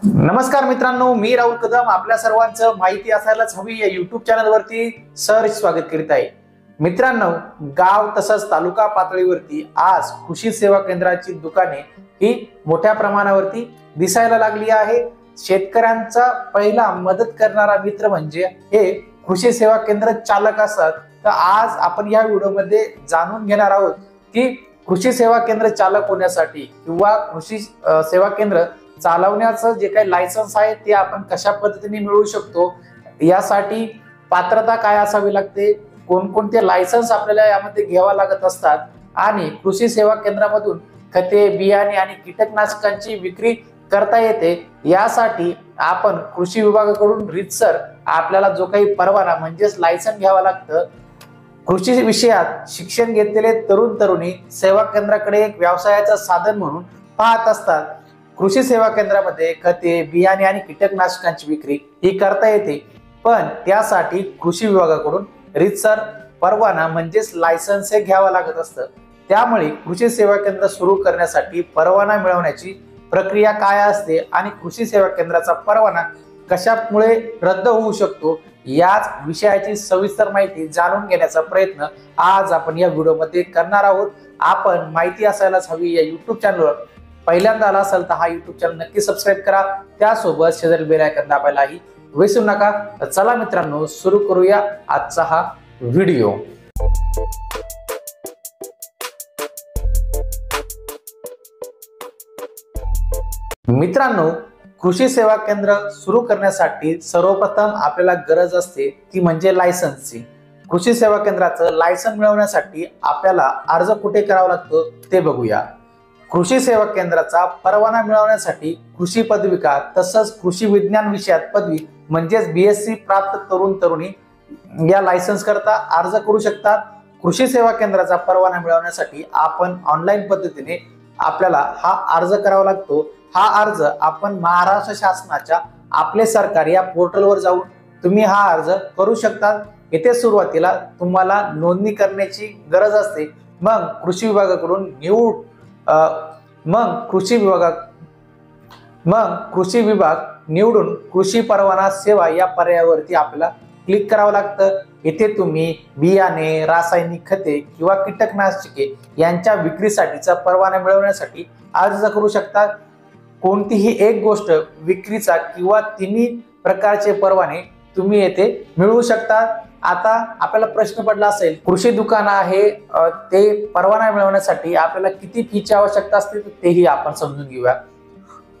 नमस्कार मित्रांनो, मी राहुल कदम आपल्या सर्वांचं माहिती असायलाच हवी या युट्यूब चॅनलवरती सहर्ष स्वागत करीत आहे। मित्रांनो, गाव तसंच तालुका पातळीवरती आज कृषी सेवा केंद्राची दुकाने ही मोठ्या प्रमाणावरती दिसायला लागली आहे। शेतकऱ्यांचा पहिला मदत करणारा मित्र म्हणजे हे कृषी सेवा केंद्र चालक असतात। तर आज आपण या व्हिडिओमध्ये जाणून घेणार आहोत की कृषी सेवा केंद्र चालक होण्यासाठी किंवा कृषी सेवा केंद्र चालवण्याचं जे काही लायसन्स आहे ते आपण कशा पद्धतीने मिळवू शकतो, यासाठी पात्रता काय असावी लागते, कोणकोणते लायसन्स आपल्याला यामध्ये घ्यावा लागत असतात आणि कृषी सेवा केंद्रामधून खते, बियाणे आणि कीटकनाशकांची विक्री करता येते, यासाठी आपण कृषी विभागाकडून रीतसर आपल्याला जो काही परवाना म्हणजेच लायसन घ्यावा लागतं। कृषी विषयात शिक्षण घेतलेले तरुण तरुणी सेवा केंद्राकडे एक व्यवसायाचं साधन म्हणून पाहत असतात। कृषी सेवा केंद्रामध्ये खते, बियाणे आणि कीटकनाशकांची विक्री ही करता येते, पण त्यासाठी कृषी विभागाकडून रीतसर परवाना म्हणजेच लायसन्स हे घ्यावं लागत असतं। त्यामुळे कृषी सेवा केंद्र सुरू करण्यासाठी परवाना मिळवण्याची प्रक्रिया काय असते आणि कृषी सेवा केंद्राचा परवाना कशामुळे रद्द होऊ शकतो, याच विषयाची सविस्तर माहिती जाणून घेण्याचा प्रयत्न आज आपण या व्हिडिओमध्ये करणार आहोत। आपण माहिती असायलाच हवी या युट्यूब चॅनलवर पहिल्यांदा आला असेल तर हा युट्यूब चॅनल नक्की सबस्क्राईब करा, त्यासोबत शेजारी बेल आयकॉन दाबायलाही विसरू नका। तर चला मित्रांनो, सुरू करूया आजचा हा व्हिडिओ। मित्रांनो, कृषी सेवा केंद्र सुरू करण्यासाठी सर्वप्रथम आपल्याला गरज असते ती म्हणजे लायसन्सची। कृषी सेवा केंद्राचं लायसन मिळवण्यासाठी आपल्याला अर्ज कुठे करावा लागतो ते बघूया। कृषी सेवा केंद्राचा परवाना मिळवण्यासाठी कृषी पदविका तसंच कृषी विज्ञान विषयात पदवी म्हणजेच BSc प्राप्त तरुण तरुणी या लायसन्स करता अर्ज करू शकतात। कृषी सेवा केंद्राचा परवाना मिळवण्यासाठी आपण ऑनलाईन पद्धतीने आपल्याला हा अर्ज करावा लागतो। हा अर्ज आपण महाराष्ट्र शासनाच्या आपले सरकार या पोर्टलवर जाऊन तुम्ही हा अर्ज करू शकता। येथे सुरुवातीला तुम्हाला नोंदणी करण्याची गरज असते, मग कृषी विभागाकडून कृषी विभाग निवडून कृषी परवाना सेवा या पर्यायावरती आपल्याला क्लिक करावं लागतं। इथे तुम्ही बियाणे, रासायनिक खते किंवा कीटकनाशके यांच्या विक्रीसाठीचा परवाना मिळवण्यासाठी अर्ज करू शकता। कोणतीही एक गोष्ट विक्रीचा किंवा तिन्ही प्रकारचे परवाने तुम्ही येथे मिळवू शकता। आता आपल्याला प्रश्न पडला असेल, कृषी दुकान आहे ते परवाना मिळवण्यासाठी आपल्याला किती फीची आवश्यकता असते, तेही आपण समजून घेऊया।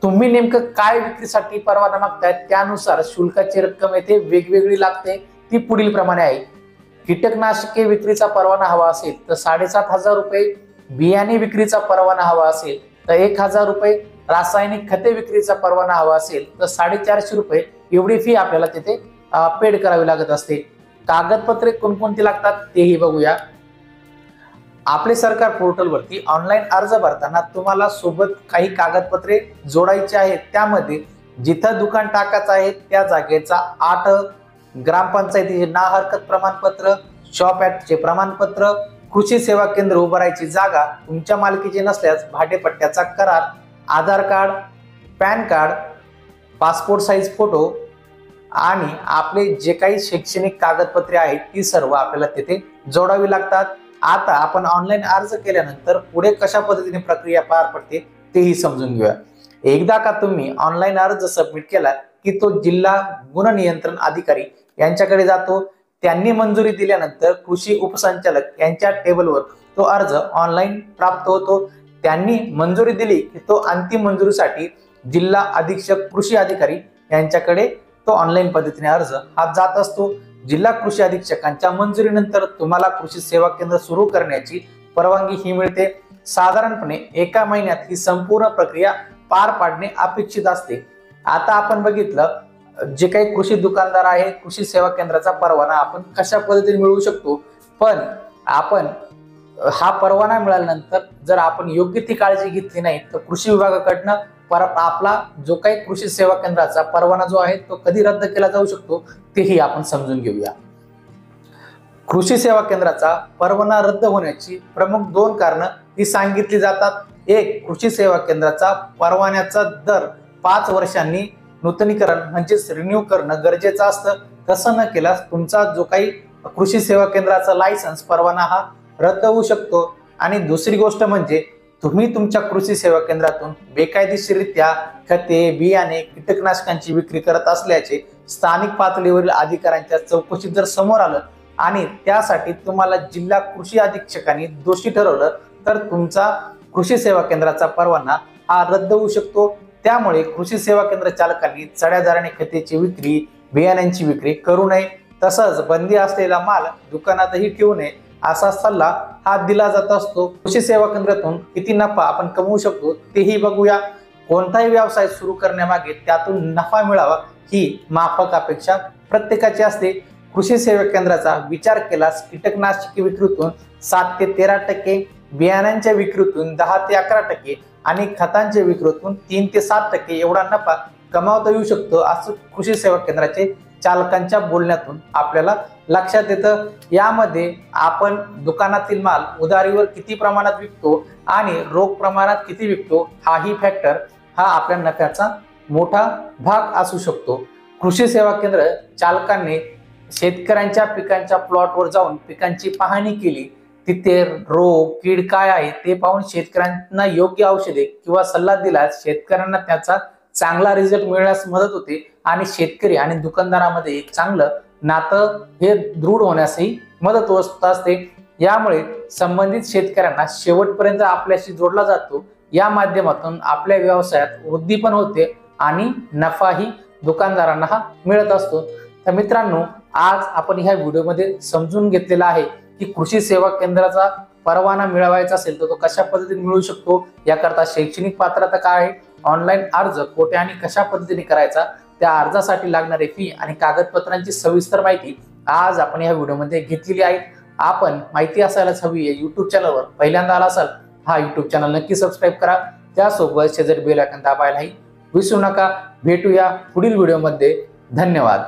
तुम्ही नेमकं काय विक्रीसाठी परवाना मागताय त्यानुसार शुल्काची रक्कम येथे वेगवेगळी लागते, ती पुढील प्रमाणे आहे। कीटकनाशके विक्रीचा परवाना हवा असेल तर 7,500 रुपये, बियाणे विक्रीचा परवाना हवा असेल तर 1,000 रुपये, रासायनिक खते विक्रीचा परवाना हवा असेल तर 450 रुपये एवढी फी आपल्याला तिथे पेड करावी लागत असते। कागदपत्रे कोणकोणती लागतात तेही बघूया। आपले सरकार पोर्टलवरती ऑनलाईन अर्ज भरताना तुम्हाला सोबत काही कागदपत्रे जोडायची आहेत। त्यामध्ये जिथं दुकान टाकायचं आहे त्या जागेचा 8 ग्रामपंचायतीचे ना हरकत प्रमाणपत्र, शॉप ऍक्टचे प्रमाणपत्र, कृषी सेवा केंद्र उभारायची जागा तुमच्या मालकीची नसल्यास भाडेपट्ट्याचा करार, Aadhaar card, PAN card, passport size photo आणि आपले जे काही शैक्षणिक कागदपत्रे आहेत ती सर्व आपल्याला तिथे जोडावी लागतात। आता आपण ऑनलाईन अर्ज केल्यानंतर पुढे कशा पद्धतीने प्रक्रिया पार पडते तेही समजून घेऊया। एकदा का तुम्ही ऑनलाईन अर्ज सबमिट केला की तो जिल्हा गुण नियंत्रण अधिकारी यांच्याकडे जातो। त्यांनी मंजुरी दिल्यानंतर कृषी उपसंचालक यांच्या टेबलवर तो अर्ज ऑनलाईन प्राप्त होतो। त्यांनी मंजुरी दिली की तो अंतिम मंजुरीसाठी जिल्हा अधीक्षक कृषी अधिकारी यांच्याकडे तो ऑनलाईन पद्धतीने अर्ज हा जात असतो। जिल्हा कृषी अधीक्षकांच्या मंजुरीनंतर तुम्हाला कृषी सेवा केंद्र सुरू करण्याची परवानगी ही मिळते। साधारणपणे 1 महिन्यात ही संपूर्ण प्रक्रिया पार पाडणे अपेक्षित असते। आता आपण बघितलं जे काही कृषी दुकानदार आहे, कृषी सेवा केंद्राचा परवाना आपण कशा पद्धतीने मिळवू शकतो, पण आपण हा परवाना मिळाल्यानंतर जर आपण योग्य ती काळजी घेतली नाही तर कृषी विभागाकडनं आपला जो काही कृषी सेवा केंद्राचा परवाना जो आहे तो कधी रद्द केला जाऊ शकतो तेही आपण समजून घेऊया। कृषी सेवा केंद्राचा परवाना रद्द होण्याची प्रमुख 2 कारणं ही सांगितली जातात। एक, कृषी सेवा केंद्राचा परवान्याचा दर 5 वर्षांनी नूतनीकरण म्हणजेच रिन्यू करणं गरजेचं असतं. तसं न केल्यास तुमचा जो काही कृषी सेवा केंद्राचा लायसन्स परवाना हा रद्द होऊ शकतो. आणि दुसरी गोष्ट म्हणजे तुम्ही तुमच्या कृषी सेवा केंद्रातून बेकायदेशीररित्या खते, बियाणे, कीटकनाशकांची विक्री करत असल्याचे स्थानिक पातळीवरील अधिकाऱ्यांच्या चौकशीत जर समोर आलं आणि त्यासाठी तुम्हाला जिल्हा कृषी अधीक्षकांनी दोषी ठरवलं तर तुमचा कृषी सेवा केंद्राचा परवाना हा रद्द होऊ शकतो. त्यामुळे कृषी सेवा केंद्र चालकांनी चढ्या दराने खतेची विक्री, बियाण्यांची विक्री करू नये. तसंच बंदी असलेला माल दुकानातही ठेवू नये असा सल्ला हा दिला जात असतो. कृषी सेवा केंद्रातून किती नफा आपण कमवू शकतो तेही बघूया. कोणताही व्यवसाय सुरू करण्यामागे त्यातून नफा मिळावा ही माफक अपेक्षा प्रत्येकाची असते. कृषी सेवा केंद्राचा विचार केल्यास कीटकनाशके विक्रीतून 7 ते 13%, बियाण्यांच्या विक्रीतून 10 ते 11% आणि खतांच्या विक्रीतून 3 ते 7% एवढा नफा कमावता येऊ शकतो असं कृषी सेवा केंद्राचे चालकांच्या बोलण्यातून आपल्याला लक्षात येतं. यामध्ये आपण दुकानातील माल उधारीवर किती प्रमाणात विकतो आणि रोख प्रमाणात किती विकतो हाही फॅक्टर हा आपल्या नफ्याचा मोठा भाग असू शकतो. कृषी सेवा केंद्र चालकांनी शेतकऱ्यांच्या पिकांच्या प्लॉटवर जाऊन पिकांची पाहणी केली, तिथे रोग कीड काय आहे ते पाहून शेतकऱ्यांना योग्य औषधे किंवा सल्ला दिल्यास शेतकऱ्यांना त्याचा चांगला रिझल्ट मिळण्यास मदत होते आणि शेतकरी आणि दुकानदारामध्ये एक चांगलं नातं हे दृढ होण्यासही मदत होत असते. यामुळे संबंधित शेतकऱ्यांना शेवटपर्यंत आपल्याशी जोडला जातो. या माध्यमातून आपल्या व्यवसायात वृद्धी पण होते आणि नफाही दुकानदारांना हा मिळत असतो. तर मित्रांनो, आज आपण ह्या व्हिडिओमध्ये समजून घेतलेला आहे की कृषी सेवा केंद्राचा परवाना मिळवायचा असेल तर तो कशा पद्धतीने मिळू शकतो, याकरता शैक्षणिक पात्रता काय आहे, ऑनलाईन अर्ज कोठे आणि कशा पद्धतीने करायचा, त्या अर्जासाठी लागणारे फी आणि कागदपत्रांची सविस्तर माहिती आज आपण या व्हिडिओमध्ये घेतलेली आहे. आपण माहिती असायलाच हवी या युट्यूब चॅनलवर पहिल्यांदा आला असाल हा युट्यूब चॅनल नक्की सबस्क्राईब करा. त्यासोबत शेजारी बेल आयकॉन दाबायलाही विसरू नका. भेटूया पुढील व्हिडिओमध्ये. धन्यवाद.